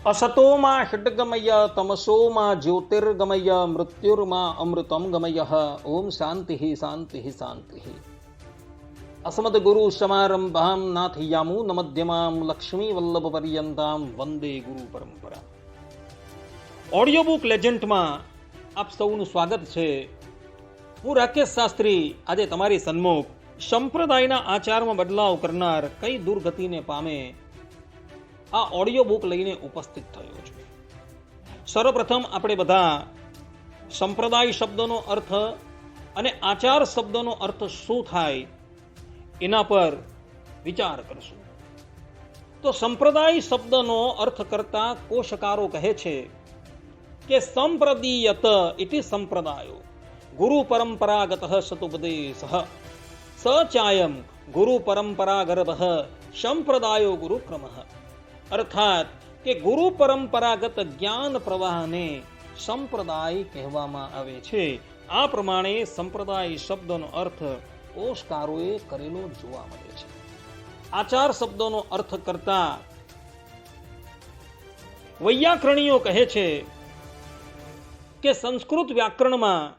असतोमा षड्गमय तमसोमा ज्योतिर्गमय मृत्युर्मा अमृतम गमय ओम शांति शांति शांति। अस्मद गुरु समारंभाम नाथयामु नमध्यमाम लक्ष्मी वल्लभ पर्यंताम वंदे गुरु परंपरा। Audio book લેજન્ડમાં આપ સૌનું સ્વાગત છે. હું રાકેશ શાસ્ત્રી આજે તમારી સન્મુખ સંપ્રદાયના આચારમાં બદલાવ કરનાર કઈ દુર્ગતિને પામે આ ઓડિયો બુક લઈને ઉપસ્થિત થયો છું. સર્વપ્રથમ આપણે બધા સંપ્રદાય શબ્દનો અર્થ અને આચાર શબ્દનો અર્થ શું થાય એના પર વિચાર કરશું. તો સંપ્રદાય શબ્દનો અર્થ કરતા કોશકારો કહે છે કે સંપ્રદીયત ઇતિ સંપ્રદાયો ગુરુ પરંપરાગત સતુપદેશ સચાયમ ગુરુ પરંપરા ગર્ભ સંપ્રદાયો ગુરુક્રમ. અર્થાત કે ગુરુ પરંપરાગત જ્ઞાન પ્રવાહને સંપ્રદાય કહેવામાં આવે છે. આ પ્રમાણે સંપ્રદાય શબ્દનો અર્થ કોશકારોએ કરેલો જોવા મળે છે. આચાર શબ્દનો અર્થ કરતા વૈયાકરણીઓ કહે છે કે સંસ્કૃત વ્યાકરણમાં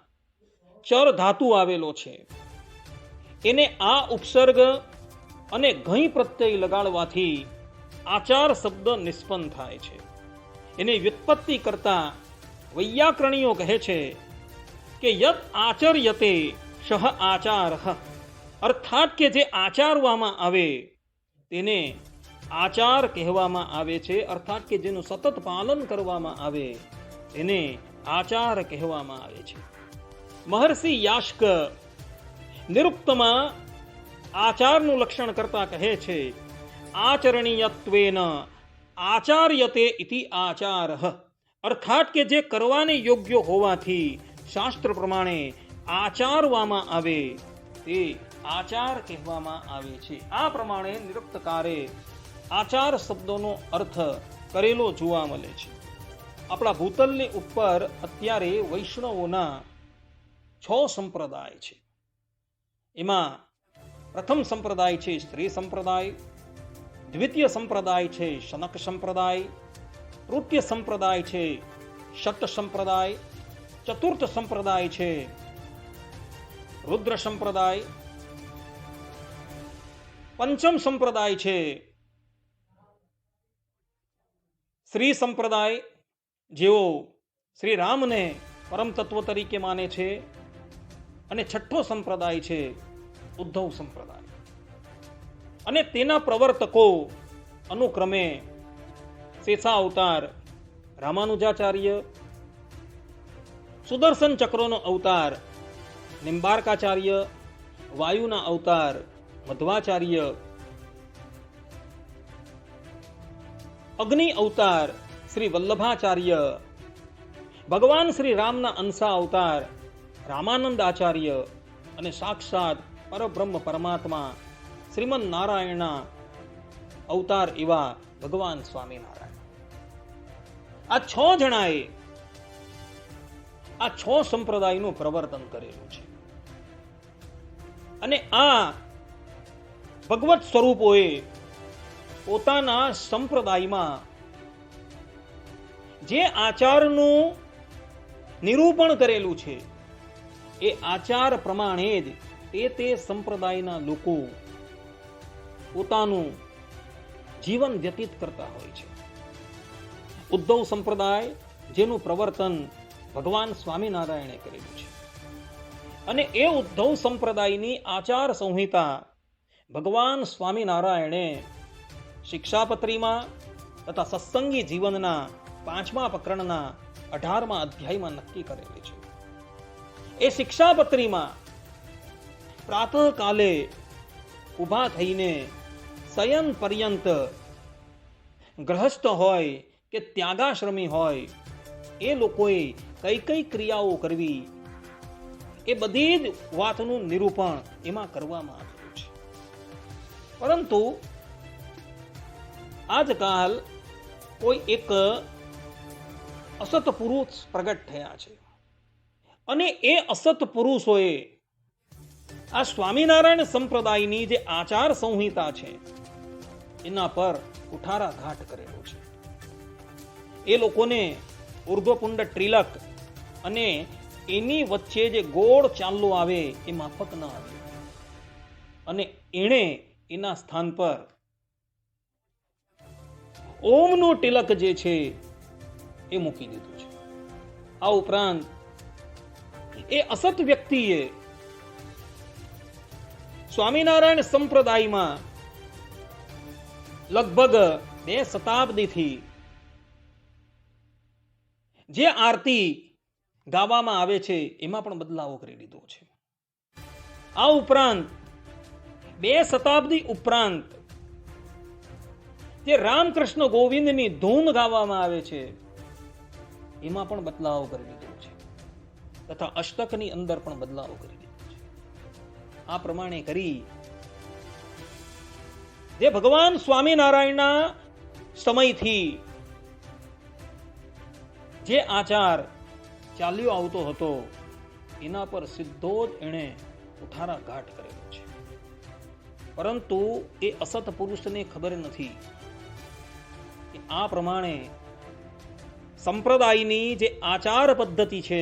ચર ધાતુ આવેલો છે. એને આ ઉપસર્ગ અને ઘઈ પ્રત્યય લગાડવાથી આચાર શબ્દ નિષ્પન્ન થાય છે. એની વ્યુત્પત્તિ કરતા વૈયાકરણીઓ કહે છે કે યત આચર્યતે સહ આચાર, અર્થાત કે જે આચારવામાં આવે તેને આચાર કહેવામાં આવે છે. અર્થાત કે જેનું સતત પાલન કરવામાં આવે તેને આચાર કહેવામાં આવે છે. મહર્ષિ યાસ્ક નિરુક્તમાં આચારનું લક્ષણ કરતા કહે છે આચરણીયત્વેન આચાર્યતે ઇતિ આચાર. અર્થાત કે જે કરવાને યોગ્ય હોવાથી શાસ્ત્ર પ્રમાણે આચારવામાં આવે તે આચાર કહેવામાં આવે છે. આ પ્રમાણે નિરુક્તકારે આચાર શબ્દોનો અર્થ કરેલો જોવા મળે છે. આપણા ભૂતલની ઉપર અત્યારે વૈષ્ણવોના 6 સંપ્રદાય છે. એમાં પ્રથમ સંપ્રદાય છે સ્ત્રી સંપ્રદાય, દ્વિતીય સંપ્રદાય છે શનક સંપ્રદાય, તૃતીય સંપ્રદાય છે શત સંપ્રદાય, ચતુર્થ સંપ્રદાય છે રુદ્ર સંપ્રદાય, પંચમ સંપ્રદાય છે શ્રી સંપ્રદાય, જેઓ શ્રી રામને પરમ તત્વ તરીકે માને છે, અને છઠ્ઠો સંપ્રદાય છે ઉદ્ધવ સંપ્રદાય. અને તેના પ્રવર્તકો અનુક્રમે શેષા અવતાર રામાનુજાચાર્ય, સુદર્શન ચક્રનો અવતાર નિમ્બાર્કાચાર્ય, વાયુના અવતાર મધ્વાચાર્ય, અગ્નિ અવતાર શ્રી વલ્લભાચાર્ય, ભગવાન શ્રી રામના અંશા અવતાર રામાનંદ આચાર્ય, અને સાક્ષાત પરબ્રહ્મ પરમાત્મા શ્રીમન નારાયણના અવતાર એવા ભગવાન સ્વામિનારાયણ. આ 6 જણાએ આ 6 સંપ્રદાયનું પ્રવર્તન કરેલું છે. અને આ ભગવત સ્વરૂપોએ પોતાના સંપ્રદાયમાં જે આચારનું નિરૂપણ કરેલું છે એ આચાર પ્રમાણે જ તે સંપ્રદાયના લોકો પોતાનું જીવન વ્યતીત કરતા હોય છે. ઉદ્ધવ સંપ્રદાય જેનું પ્રવર્તન ભગવાન સ્વામિનારાયણે કરેલું છે, અને એ ઉદ્ધવ સંપ્રદાયની આચાર સંહિતા ભગવાન સ્વામિનારાયણે શિક્ષાપત્રીમાં તથા સત્સંગી જીવનના 5મા પ્રકરણના 18મા અધ્યાયમાં નક્કી કરેલી છે. એ શિક્ષાપત્રીમાં પ્રાતઃકાલે ઊભા થઈને શયન પર્યંત ગ્રહસ્થ હોય કે ત્યાગાશ્રમી હોય એ લોકોએ કઈ કઈ ક્રિયાઓ કરવી એ બધી જ વાતનું નિરૂપણ એમાં કરવામાં આવ્યું છે. પરંતુ આજકાલ કોઈ એક અસત પુરુષ પ્રગટ થયા છે, અને એ અસત પુરુષોએ આ સ્વામિનારાયણ સંપ્રદાયની જે આચાર સંહિતા છે એના પર કુઠારા ઘાટ કરેલો છે. એ લોકોને ઉર્ધ્વપુંડ ત્રિલક અને એની વચ્ચે જે ગોળ ચાંદલો આવે એ માફક ન આવે, અને એણે એના સ્થાન પર ઓમનું તિલક જે છે એ મૂકી દીધું છે. આ ઉપરાંત એ અસત વ્યક્તિએ સ્વામિનારાયણ સંપ્રદાયમાં લગભગ 2 શતાબ્દીથી જે આરતી ગાવામાં આવે છે એમાં પણ બદલાવો કરી દીધો છે. આ ઉપરાંત 2 શતાબ્દી ઉપરાંત જે રામકૃષ્ણ ગોવિંદની ધૂન ગાવામાં આવે છે એમાં પણ બદલાવો કરી દીધો છે, તથા અષ્ટકની અંદર પણ બદલાવો કરી દીધો છે. આ પ્રમાણે કરી જે ભગવાન સ્વામિનારાયણના સમયથી જે આચાર ચાલ્યો આવતો હતો એના પર સીધો જ એણે કુઠારા ઘાટ કરેલો છે. પરંતુ એ અસત પુરુષને ખબર નથી કે આ પ્રમાણે સંપ્રદાયની જે આચાર પદ્ધતિ છે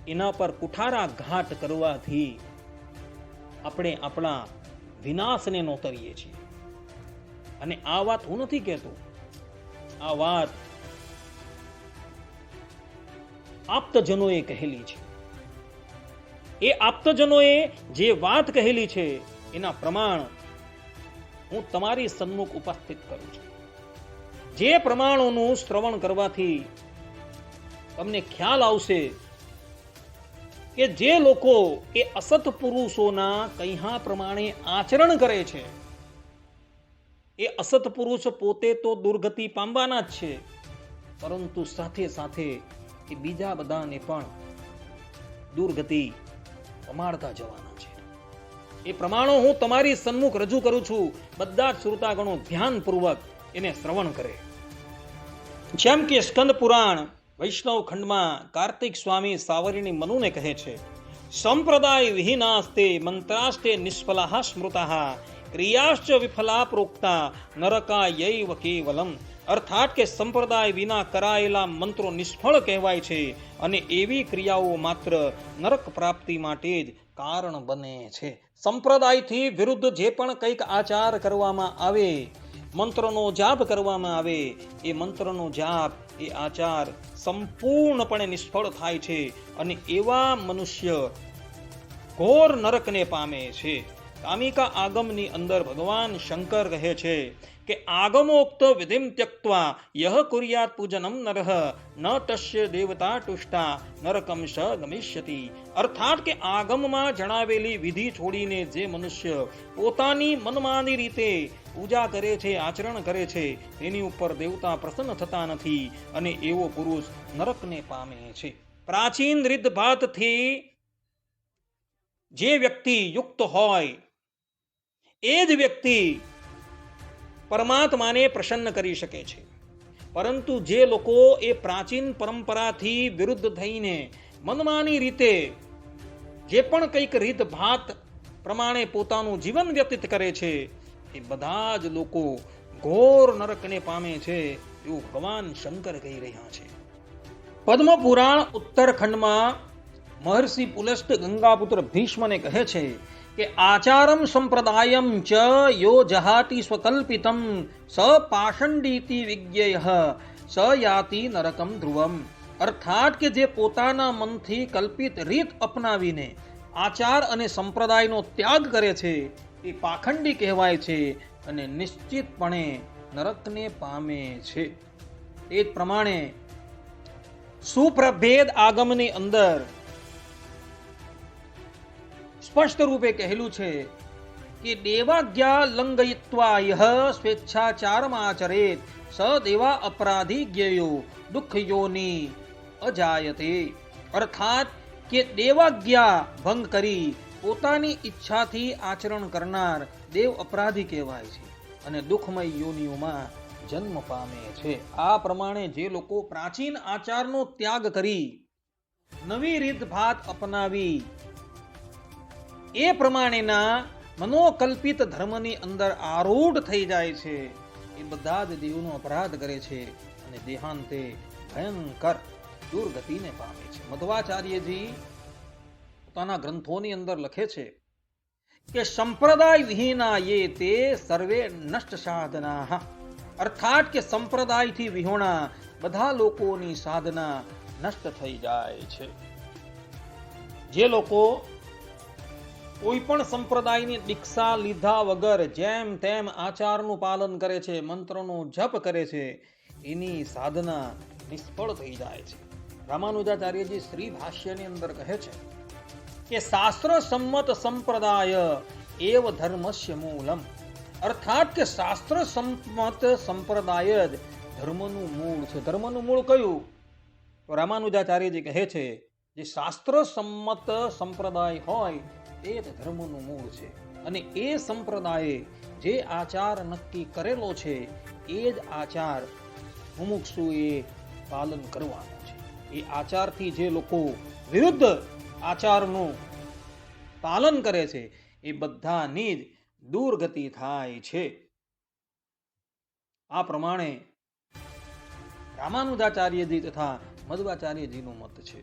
એના પર કુઠારા ઘાટ કરવાથી આપણે આપણા વિનાશને નોતરીએ છીએ. અને આ વાત હું નથી કહેતો, આ વાત આપ્તજનોએ કહેલી છે. એ આપ્તજનોએ જે વાત કહેલી છે એના પ્રમાણ હું તમારી સન્મુખ ઉપસ્થિત કરું છું. જે પ્રમાણોનું શ્રવણ કરવાથી તમને ખ્યાલ આવશે કે જે લોકો એ અસત પુરુષોના કહ્યા પ્રમાણે આચરણ કરે છે એ અસત પુરુષ પોતે તો દુર્ગતિ પામવાના જ છે, પરંતુ સાથે સાથે એ બીજા બધાને પણ દુર્ગતિ પમાડતા જવાના છે. એ પ્રમાણો હું તમારી સન્મુખ રજૂ કરું છું. બધા જ શ્રોતાગણો ધ્યાનપૂર્વક એને શ્રવણ કરે. જેમ કે સ્કંદ પુરાણ વૈષ્ણવ ખંડમાં કાર્તિક સ્વામી સાવરણી મનુને કહે છે, સંપ્રદાય વિહીનાસ્તે મંત્રાસ્તે નિષ્ફલાઃ સ્મૃતાઃ ક્રિયાશ્ચ વિફલા પ્રોક્તા નરકાયૈવ કેવલમ. અર્થાત કે સંપ્રદાય વિના કરાયેલા મંત્રો નિષ્ફળ કહેવાય છે અને એવી ક્રિયાઓ માત્ર નરક પ્રાપ્તિ માટે જ કારણ બને છે. સંપ્રદાયથી વિરુદ્ધ જે પણ કંઈક આચાર કરવામાં આવે, મંત્રનો જાપ કરવામાં આવે, એ મંત્રનો જાપ, એ આચાર સંપૂર્ણપણે નિષ્ફળ થાય છે અને એવા મનુષ્ય ઘોર નરકને પામે છે. કામિકા આગમની અંદર ભગવાન શંકર કહે છે કે આગમોક્ત વિધિમ ત્યક્ત્વા યહ કુર્યાત પૂજનમ નરઃ ન તસ્ય દેવતા તુષ્ટા નરકમ સ ગમિષ્યતિ. અર્થાત કે આગમમાં જણાવેલી વિધિ છોડીને જે મનુષ્ય પોતાની મનમાની રીતે પૂજા કરે છે, આચરણ કરે છે, તેની ઉપર દેવતા પ્રસન્ન થતા નથી અને એવો પુરુષ નરકને પામે છે. પ્રાચીન રીતભાતથી જે વ્યક્તિ યુક્ત હોય એ જ વ્યક્તિ પરમાત્માને પ્રસન્ન કરી શકે છે. પરંતુ જે લોકો એ પ્રાચીન પરંપરાથી વિરુદ્ધ થઈને મનમાની રીતે જે પણ કંઈક રીતભાત પ્રમાણે પોતાનું જીવન વ્યતીત કરે છે એ બધા જ લોકો ઘોર નરકને પામે છે એવું ભગવાન શંકર કહી રહ્યા છે. પદ્મ પુરાણ ઉત્તરખંડમાં મહર્ષિ પુલસ્ત ગંગાપુત્ર ભીષ્મને કહે છે કે આચારમ સંપ્રદાયમ ચ યો જહાતિ સ્વકલ્પિતમ સ પાષંડીતિ વિજ્ઞેયઃ સ યાતિ નરકમ ધ્રુવમ. અર્થાત કે જે પોતાના મનથી કલ્પિત રીત અપનાવીને આચાર અને સંપ્રદાયનો ત્યાગ કરે છે એ પાખંડી કહેવાય છે અને નિશ્ચિતપણે નરકને પામે છે. એ જ પ્રમાણે સુપ્રભેદ આગમની અંદર સ્પષ્ટ રૂપે કહેલું છે કે દેવાજ્ઞા લંઘયિત્વા યહ સ્વેચ્છાચારમાચરેત સ દેવા અપરાધી જ્ઞેયો દુઃખ યોનિ અજાયતે. અર્થાત કે દેવાજ્ઞા ભંગ કરી પોતાની ઈચ્છાથી આચરણ કરનાર દેવ અપરાધી કહેવાય છે અને દુઃખમય યોનિઓમાં જન્મ પામે છે. આ પ્રમાણે જે લોકો પ્રાચીન આચારનો ત્યાગ કરી નવી રીતભાત અપનાવી એ પ્રમાણેના મનોકલ્પિત ધર્મની અંદર આરૂઢ થઈ જાય છે એ બધા જ દેવનો અપરાધ કરે છે અને દેહાંતે ભયંકર દુર્ગતિને પામે છે. મધ્વાચાર્યજી પોતાના ગ્રંથોની અંદર લખે છે કે સંપ્રદાય વિહીના યે તે સર્વે નષ્ટ સાધના, અર્થાત કે સંપ્રદાયથી વિહોણા બધા લોકોની સાધના નષ્ટ થઈ જાય છે. જે લોકો કોઈ પણ સંપ્રદાયની દીક્ષા લીધા વગર જેમ તેમ આચારનું પાલન કરે છે, મંત્રનો જપ કરે છે, એની સાધના નિષ્ફળ થઈ જાય છે. રામાનુજાચાર્યજી શ્રી ભાષ્યની અંદર કહે છે કે શાસ્ત્ર સંમત સંપ્રદાય એવ ધર્મસ્ય મૂલમ, અર્થાત કે શાસ્ત્ર સંમત સંપ્રદાય જ ધર્મનું મૂળ છે. ધર્મનું મૂળ કયું? તો રામાનુજાચાર્યજી કહે છે જે શાસ્ત્ર સંમત સંપ્રદાય હોય એ જ ધર્મનું મૂળ છે. અને એ સંપ્રદાયે જે આચાર નક્કી કરેલો છે એ જ આચાર મુમુક્ષુએ પાલન કરવાનું છે. એ આચારથી જે લોકો વિરુદ્ધ આચારનું પાલન કરે છે એ બધાની જ દુર્ગતિ થાય છે. આ પ્રમાણે રામાનુજાચાર્યજી તથા મધ્વાચાર્યજીનો મત છે.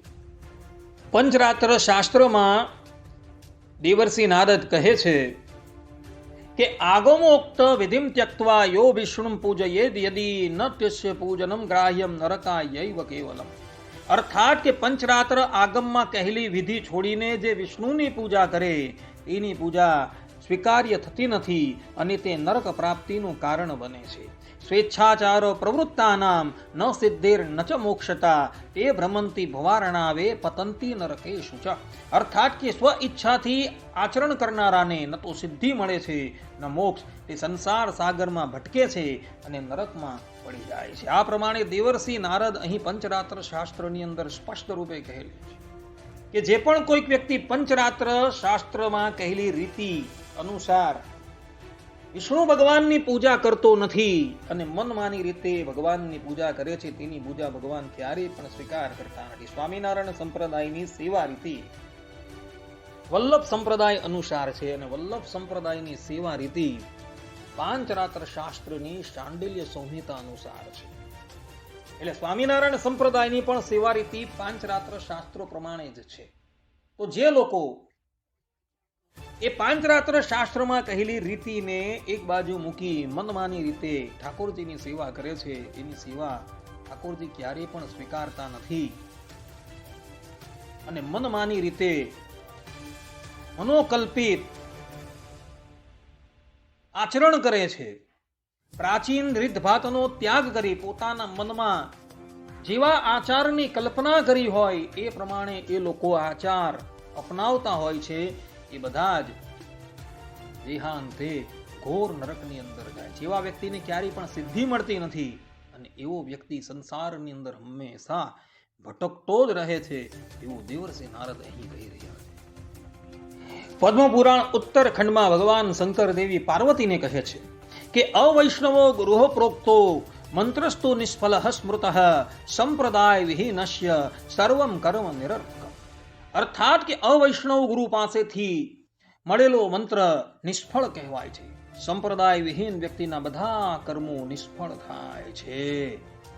પંચરાત્ર શાસ્ત્રમાં દેવર્ષિ નારદ કહે છે કે આગમોક્ત વિધિમ ત્યક્ત્વા યો વિષ્ણુમ પૂજયેદ યદી ન તસ્ય પૂજનમ ગ્રાહ્યમ નરકાયૈવ કેવલમ, અર્થાત કે પંચરાત્ર આગમમાં કહેલી વિધિ છોડીને જે વિષ્ણુની પૂજા કરે એની પૂજા સ્વીકાર્ય થતી નથી અને તે નરક પ્રાપ્તિનું કારણ બને છે. સ્વેચ્છાચાર પ્રવૃત્તાનામ ન સિદ્ધિર ન ચ મોક્ષતા તે ભ્રમંતી ભવારણાવે પતંતી નરકેષુ ચ, અર્થાત કે સ્વ ઈચ્છાથી આચરણ કરનારાને ન તો સિદ્ધિ મળે છે ન મોક્ષ, તે સંસાર સાગરમાં ભટકે છે અને નરકમાં પડી જાય છે. આ પ્રમાણે દેવર્ષિ નારદ અહીં પંચરાત્ર શાસ્ત્રની અંદર સ્પષ્ટ રૂપે કહેલું છે કે જે પણ કોઈક વ્યક્તિ પંચરાત્ર શાસ્ત્રમાં કહેલી રીતિ અનુસાર વિષ્ણુ ભગવાનની પૂજા કરતો નથી અને મનમાની રીતે ભગવાનની પૂજા કરે છે તેની પૂજા ભગવાન ક્યારેય પણ સ્વીકાર કરતા નથી. સ્વામિનારાયણ સંપ્રદાયની સેવા રીતિ વલ્લભ સંપ્રદાય અનુસાર છે અને વલ્લભ સંપ્રદાયની સેવા રીતિ પાંચરાત્ર શાસ્ત્રની શાંડિલ્ય સંહિતા અનુસાર છે. એટલે સ્વામિનારાયણ સંપ્રદાયની પણ સેવા રીતિ પાંચરાત્ર શાસ્ત્રો પ્રમાણે જ છે. તો જે લોકો એ પાંચરાત્ર શાસ્ત્રમાં કહેલી રીતિને એક બાજુ મૂકી મનમાની રીતે ઠાકોરજીની સેવા કરે છે એની સેવા ઠાકોરજી ક્યારેય પણ સ્વીકારતા નથી અને મનમાની રીતે મનોકલ્પિત આચરણ કરે છે. પ્રાચીન રીતભાતનો ત્યાગ કરી પોતાના મનમાં જેવા આચારની કલ્પના કરી હોય એ પ્રમાણે એ લોકો આચાર અપનાવતા હોય છે. એ બધા જ દેહાંતે ઘોર નરકની અંદર જાય છે. એવા વ્યક્તિને ક્યારેય પણ સિદ્ધિ મળતી નથી અને એવો વ્યક્તિ સંસારની અંદર હંમેશા ભટકતો જ રહે છે એવું દેવર્ષિ નારદ અહીં કહી રહ્યા છે. પદ્મપુરાણ ઉત્તરખંડમાં ભગવાન શંકર દેવી પાર્વતીને કહે છે કે અવૈષ્ણવો ગૃહ પ્રોક્તો મંત્રસ્તુ નિષ્ફલ સ્મૃત સંપ્રદાય વિહીનસ્ય સર્વમ કર્મ નિરર્થક, અર્થાત કે અવૈષ્ણવ ગુરુ પાસેથી મળેલો મંત્ર નિષ્ફળ કહેવાય છે. સંપ્રદાય વિહીન વ્યક્તિના બધા કર્મો નિષ્ફળ થાય છે.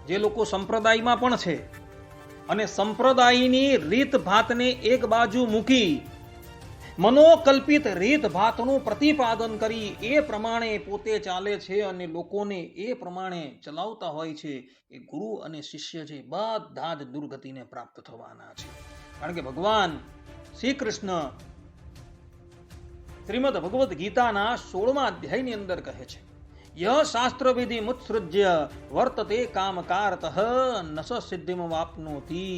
જે લોકો સંપ્રદાયમાં પણ છે અને સંપ્રદાયની રીત ભાતને એક બાજુ મૂકી મનોકલ્પિત રીત ભાતનું પ્રતિપાદન કરી એ પ્રમાણે પોતે ચાલે છે અને લોકોને એ પ્રમાણે ચલાવતા હોય છે, એ ગુરુ અને શિષ્ય છે બધા જ દુર્ગતિને પ્રાપ્ત થવાના છે. કારણ કે ભગવાન શ્રી કૃષ્ણ શ્રીમદ ભગવદ્ ગીતાના 16મા અધ્યાયની અંદર કહે છે યહ શાસ્ત્ર વિધિ મુત્સૃજ્ય વર્તતે કામકારતઃ ન સ સિદ્ધિમ વાપ્નોતિ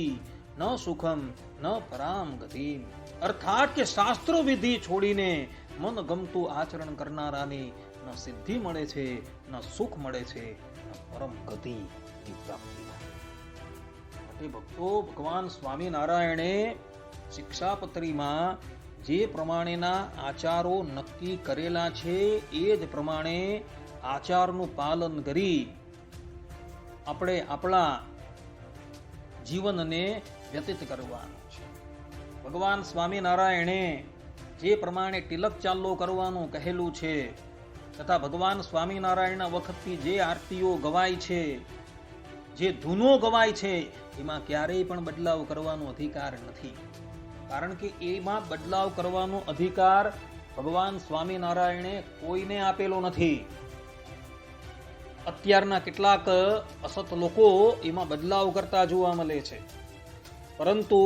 ન સુખમ ન પરામ ગતિમ, અર્થાત કે શાસ્ત્ર વિધિ છોડીને મન ગમતું આચરણ કરનારાને ન સિદ્ધિ મળે છે, ન સુખ મળે છે, ન પરમ ગતિની પ્રાપ્તિ થાય. ભક્તો, ભગવાન સ્વામિનારાયણે શિક્ષાપત્રીમાં જે પ્રમાણેના આચારો નક્કી કરેલા છે એ જ પ્રમાણે આચારનું પાલન કરી આપણે આપણા જીવનને વ્યતીત કરવાનું છે. ભગવાન સ્વામિનારાયણે જે પ્રમાણે તિલક ચાલ્લો કરવાનું કહેલું છે તથા ભગવાન સ્વામિનારાયણના વખતથી જે આરતીઓ ગવાય છે, જે ધૂનો ગવાય છે, એમાં ક્યારેય પણ બદલાવ કરવાનો અધિકાર નથી. કારણ કે એમાં બદલાવ કરવાનો અધિકાર ભગવાન સ્વામિનારાયણે કોઈને આપેલો નથી. અત્યારના કેટલાક અસત લોકો એમાં બદલાવ કરતા જોવા મળે છે, પરંતુ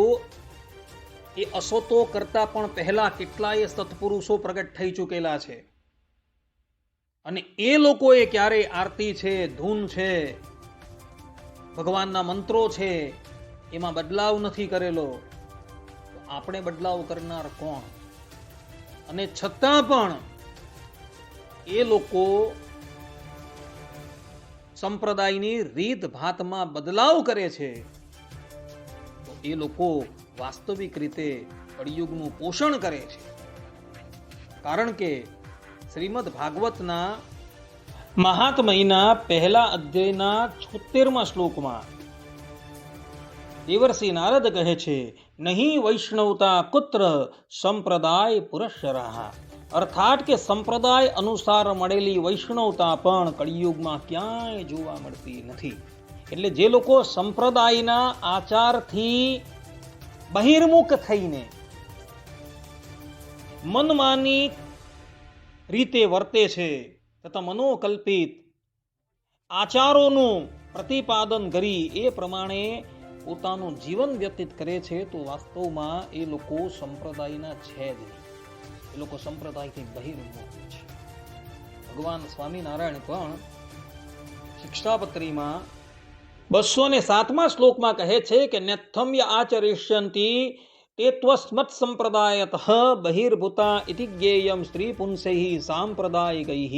એ અસતો કરતા પણ પહેલા કેટલાય સત્પુરુષો પ્રગટ થઈ ચૂકેલા છે, અને એ લોકોએ ક્યારેય આરતી છે, ધૂન છે, ભગવાનના મંત્રો છે, એમાં બદલાવ નથી કરેલો. આપણે બદલાવ કરનાર કોણ? અને છતાં પણ એ લોકો સંપ્રદાયની રીત ભાતમાં બદલાવ કરે છે, તો એ લોકો વાસ્તવિક રીતે કળિયુગનું પોષણ કરે છે. કારણ કે શ્રીમદ ભાગવતના મહાત્મયના પહેલા અધ્યાયના 76મા શ્લોકમાં દેવર્ષિ નારદ કહે છે, નહીં વૈષ્ણવતા કુત્ર સંપ્રદાય પુરસ્સરાહ. અર્થાત કે સંપ્રદાય અનુસાર મળેલી વૈષ્ણવતા પણ કળિયુગમાં ક્યાંય જોવા મળતી નથી. એટલે જે લોકો સંપ્રદાયના આચારથી બહિર્મુખ થઈને મનમાની રીતે વર્તે છે તથા મનોકલ્પિત આચારોનું પ્રતિપાદન કરી એ પ્રમાણે પોતાનું જીવન વ્યતીત કરે છે, તો વાસ્તવમાં એ લોકો સંપ્રદાયના છે જ નહીં. એ લોકો સંપ્રદાયથી બહિર્મુખ છે. ભગવાન સ્વામિનારાયણ પણ શિક્ષાપત્રીમાં 207મા શ્લોકમાં કહે છે કે ન્યથમ્ય આચરિષ્યંતિ તે ત્વસ્મત સંપ્રદાયતઃ બહિર્ભૂતા ઇતિ જ્ઞેયમ સ્ત્રી પુંસૈઃ સાંપ્રદાયિકૈઃ.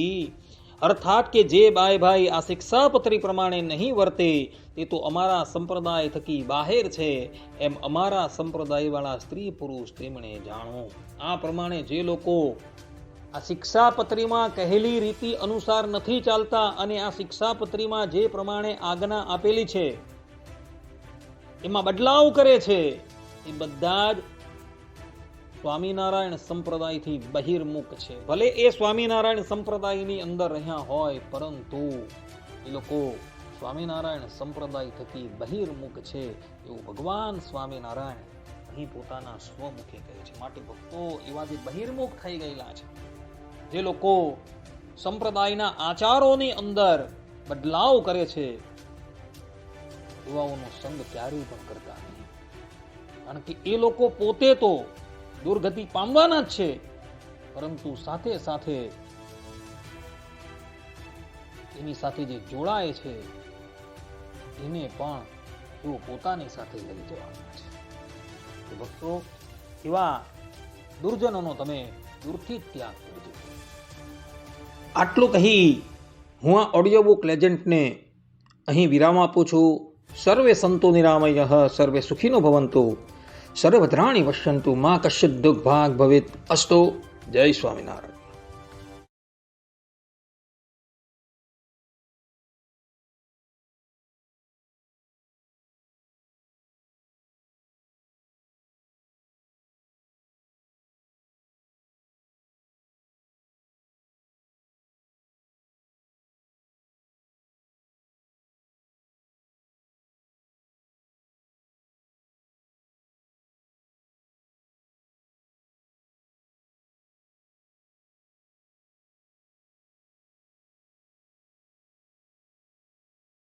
અર્થાત કે જે બાય ભાઈ આ શિક્ષાપત્રી પ્રમાણે નહીં વર્તે તે તો અમારા સંપ્રદાય થકી બહાર છે, એમ અમારા સંપ્રદાયવાળા સ્ત્રી પુરુષ તેમણે જાણો. આ પ્રમાણે જે લોકો આ શિક્ષાપત્રીમાં કહેલી રીતિ અનુસાર નથી ચાલતા અને આ શિક્ષાપત્રીમાં જે પ્રમાણે આજ્ઞા આપેલી છે એમાં બદલાવ કરે છે, એ બધા જ સ્વામિનારાયણ સંપ્રદાયથી બહિર્મુખ છે. ભલે એ સ્વામિનારાયણ સંપ્રદાયની અંદર રહ્યા હોય, પરંતુ એ લોકો સ્વામિનારાયણ સંપ્રદાય થકી બહિર્મુખ છે એવું ભગવાન સ્વામિનારાયણ અહીં પોતાના સ્વમુખે કહે છે. માટે ભક્તો એવા જે બહિર્મુખ થઈ ગયેલા છે, જે લોકો સંપ્રદાયના આચારોની અંદર બદલાવ કરે છે, એવાઓનો સંગ ક્યારેય પણ કરતા નહીં. કારણ કે એ લોકો પોતે તો દુર્ગતિ પામવાના જ છે, પરંતુ સાથે સાથે એની સાથે જે જોડાય છે એને પણ તેઓ પોતાની સાથે લઈ જવાના છે. ભક્તો એવા દુર્જનોનો તમે દૂરથી ત્યાગ કરજો. આટલું કહી હું આ ઓડિયો બુક લેજન્ડને અહીં વિરામ આપું છું. સર્વે સંતો નિરામયઃ, સર્વે સુખીનો ભવન્તુ, સર્વભદ્રાણિ પશ્યન્તુ, મા કશ્ચિદ દુર્ભાગ ભવેત. અસ્તુ. જય સ્વામિનારાયણ.